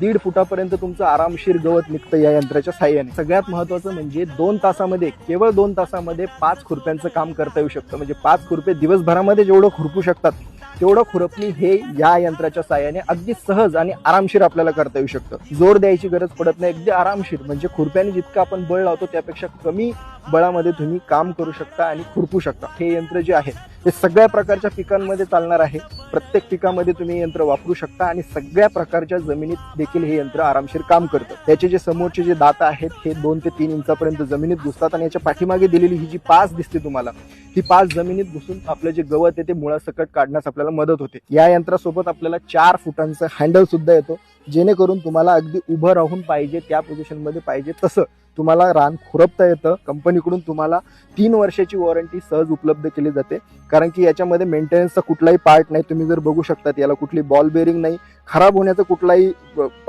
1.5 फुटापर्यंत तुमचं आरामशीर गवत निघतं या यंत्राच्या साह्याने। सगळ्यात महत्त्वाचं म्हणजे 2 तासामध्ये, केवळ 2 तासामध्ये 5 खुरप्यांचं काम करता येऊ शकतं। म्हणजे 5 खुरपे दिवसभरामध्ये जेवढं खुरपू शकतात तेवढं खुरपणी हे या यंत्राच्या साह्याने अगदी सहज आणि आरामशीर आपल्याला करता येऊ शकतं। जोर द्यायची गरज पडत नाही, अगदी आरामशीर। म्हणजे खुरप्याने जितकं आपण बळ लावतो त्यापेक्षा कमी बळामध्ये तुम्ही काम करू शकता आणि खुरपू शकता। हे यंत्र जे आहे ते सगळ्या प्रकारच्या पिकांमध्ये चालणार आहे। प्रत्येक पिकामध्ये तुम्ही यंत्र वापरू शकता आणि सगळ्या प्रकारच्या जमिनीत देखील हे यंत्र आरामशीर काम करतं। त्याचे जे समोरचे जे दात आहेत हे 2 ते 3 इंचापर्यंत जमिनीत घुसतात आणि याच्या पाठीमागे दिलेली ही जी पास दिसते तुम्हाला, ही पास जमिनीत घुसून आपलं जे गवत आहे ते मुळासकट काढण्यास आपल्याला मदत होते। या यंत्रासोबत आपल्याला 4 फुटांचं हँडल सुद्धा येतो, जेणेकरून तुम्हाला अगदी उभं राहून पाहिजे त्या पोझिशनमध्ये पाहिजे तसं तुम्हाला रान खुरपता येतं। कंपनीकडून तुम्हाला 3 वर्षाची वॉरंटी सहज उपलब्ध केली जाते, कारण की याच्यामध्ये मेंटेनन्सचा कुठलाही पार्ट नाही। तुम्ही जर बघू शकता याला कुठली बॉल बेरिंग नाही, खराब होण्याचा कुठलाही